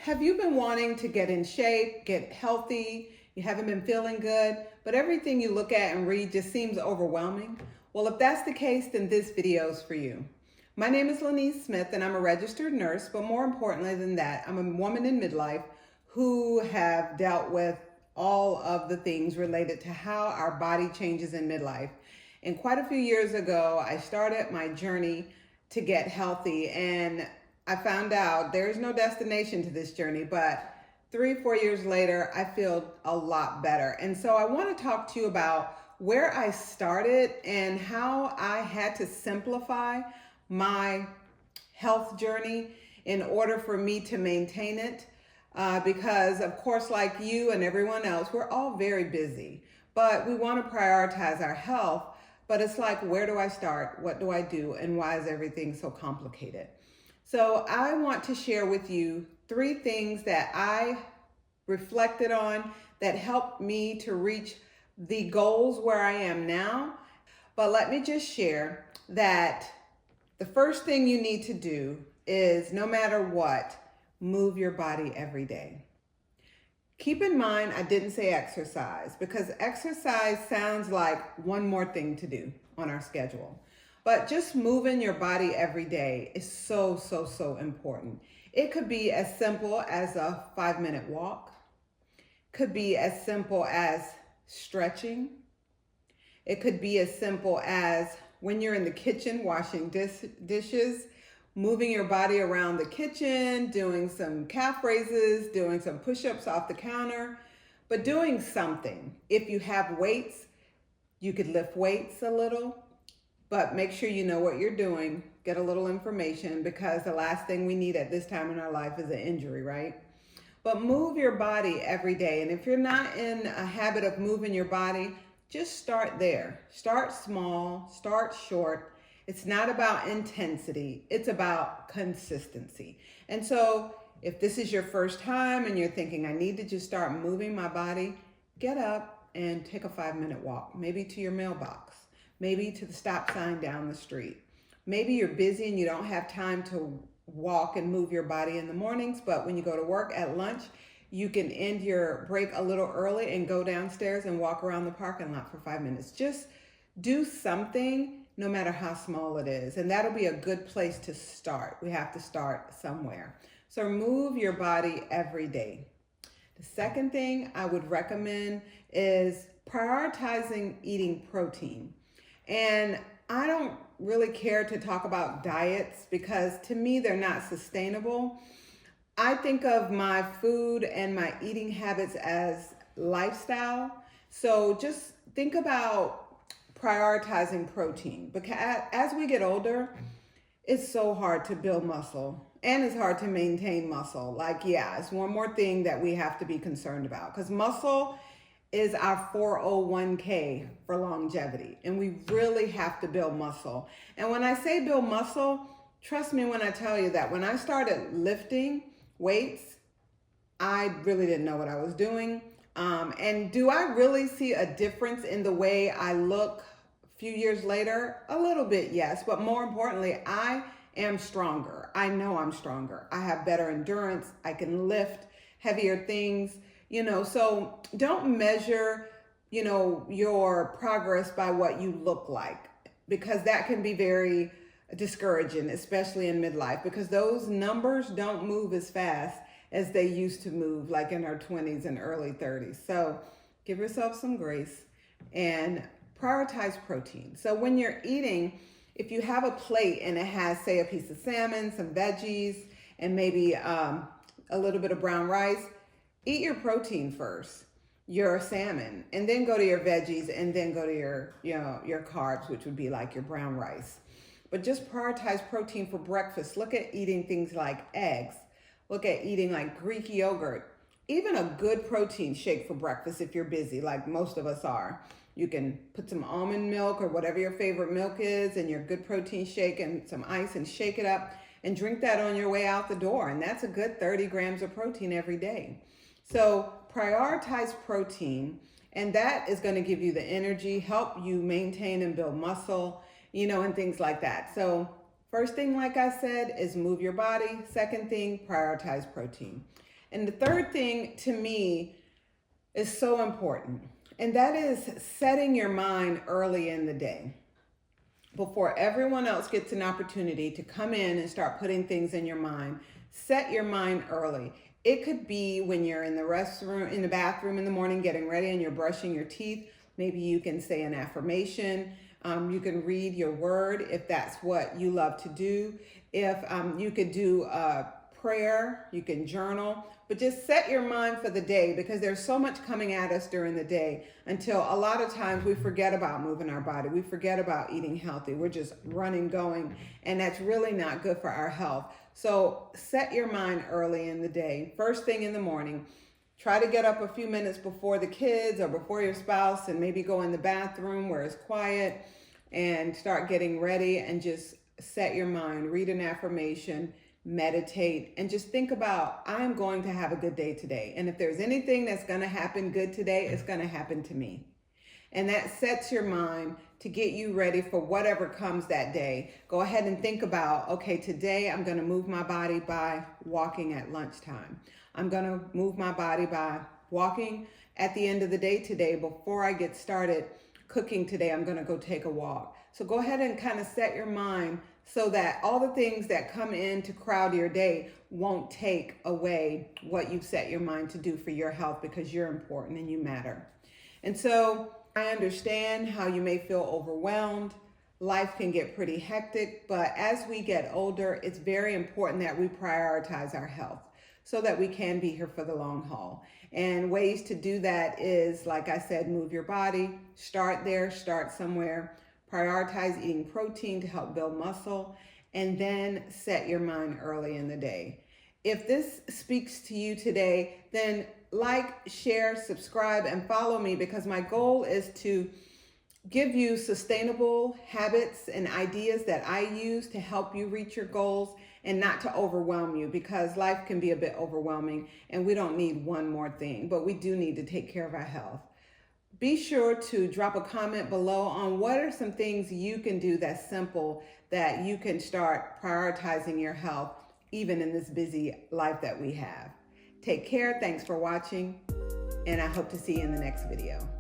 Have you been wanting to get in shape, get healthy? You haven't been feeling good, but everything you look at and read just seems overwhelming? Well, if that's the case, then this video is for you. My name is Lenise Smith, and I'm a registered nurse, but more importantly than that, I'm a woman in midlife who have dealt with all of the things related to how our body changes in midlife. And quite a few years ago, I started my journey to get healthy, and I found out there's no destination to this journey, but 3-4 years later, I feel a lot better. And so I want to talk to you about where I started and how I had to simplify my health journey in order for me to maintain it. Because of course, like you and everyone else, we're all very busy, but we want to prioritize our health. But it's like, where do I start? What do I do? And why is everything so complicated? So I want to share with you 3 things that I reflected on that helped me to reach the goals where I am now. But let me just share that the first thing you need to do is, no matter what, move your body every day. Keep in mind, I didn't say exercise, because exercise sounds like one more thing to do on our schedule. But just moving your body every day is so important. It could be as simple as a 5-minute walk. Could be as simple as stretching. It could be as simple as when you're in the kitchen washing dishes, moving your body around the kitchen, doing some calf raises, doing some push-ups off the counter, but doing something. If you have weights, you could lift weights a little. But make sure you know what you're doing. Get a little information, because the last thing we need at this time in our life is an injury, right? But move your body every day. And if you're not in a habit of moving your body, just start there. Start small, start short. It's not about intensity. It's about consistency. And so if this is your first time and you're thinking, I need to just start moving my body, get up and take a 5-minute walk, maybe to your mailbox. Maybe to the stop sign down the street. Maybe you're busy and you don't have time to walk and move your body in the mornings, but when you go to work at lunch, you can end your break a little early and go downstairs and walk around the parking lot for 5 minutes. Just do something, no matter how small it is, and that'll be a good place to start. We have to start somewhere. So move your body every day. The second thing I would recommend is prioritizing eating protein. And I don't really care to talk about diets, because to me, they're not sustainable. I think of my food and my eating habits as lifestyle. So just think about prioritizing protein, because as we get older, it's so hard to build muscle and it's hard to maintain muscle. Like, yeah, it's one more thing that we have to be concerned about, because muscle is our 401k for longevity, and we really have to build muscle. And when I say build muscle, trust me when I tell you that when I started lifting weights, I really didn't know what I was doing. And do I really see a difference in the way I look a few years later? A little bit, yes, but more importantly, I am stronger. I know I'm stronger. I have better endurance. I can lift heavier things. So don't measure, your progress by what you look like, because that can be very discouraging, especially in midlife, because those numbers don't move as fast as they used to move, like in our 20s and early 30s. So give yourself some grace and prioritize protein. So when you're eating, if you have a plate and it has, say, a piece of salmon, some veggies, and maybe a little bit of brown rice, eat your protein first, your salmon, and then go to your veggies, and then go to your carbs, which would be like your brown rice. But just prioritize protein for breakfast. Look at eating things like eggs. Look at eating like Greek yogurt. Even a good protein shake for breakfast if you're busy, like most of us are. You can put some almond milk or whatever your favorite milk is in your good protein shake, and some ice, and shake it up and drink that on your way out the door. And that's a good 30 grams of protein every day. So prioritize protein, and that is going to give you the energy, help you maintain and build muscle, and things like that. So First thing, like I said, is move your body. Second thing, prioritize protein. And the third thing to me is so important, and that is setting your mind early in the day before everyone else gets an opportunity to come in and start putting things in your mind. Set your mind early. It could be when you're in the restroom, in the bathroom in the morning, getting ready and you're brushing your teeth. Maybe you can say an affirmation. You can read your word if that's what you love to do. If you could do a prayer, you can journal, but just set your mind for the day, because there's so much coming at us during the day until a lot of times we forget about moving our body. We forget about eating healthy. We're just running, going, and that's really not good for our health. So set your mind early in the day. First thing in the morning, try to get up a few minutes before the kids or before your spouse, and maybe go in the bathroom where it's quiet and start getting ready, and just set your mind, read an affirmation, meditate, and just think about, I'm going to have a good day today. And if there's anything that's going to happen good today, it's going to happen to me. And that sets your mind to get you ready for whatever comes that day. Go ahead and think about, okay, today I'm going to move my body by walking at lunchtime. I'm going to move my body by walking at the end of the day today. Before I get started cooking today, I'm going to go take a walk. So go ahead and kind of set your mind so that all the things that come in to crowd your day won't take away what you've set your mind to do for your health, because you're important and you matter. And so I understand how you may feel overwhelmed. Life can get pretty hectic, but as we get older, it's very important that we prioritize our health so that we can be here for the long haul. And ways to do that is, like I said, move your body, start there, start somewhere. Prioritize eating protein to help build muscle, and then set your mind early in the day. If this speaks to you today, then like, share, subscribe, and follow me, because my goal is to give you sustainable habits and ideas that I use to help you reach your goals, and not to overwhelm you, because life can be a bit overwhelming and we don't need one more thing, but we do need to take care of our health. Be sure to drop a comment below on what are some things you can do that's simple, that you can start prioritizing your health even in this busy life that we have. Take care. Thanks for watching, and I hope to see you in the next video.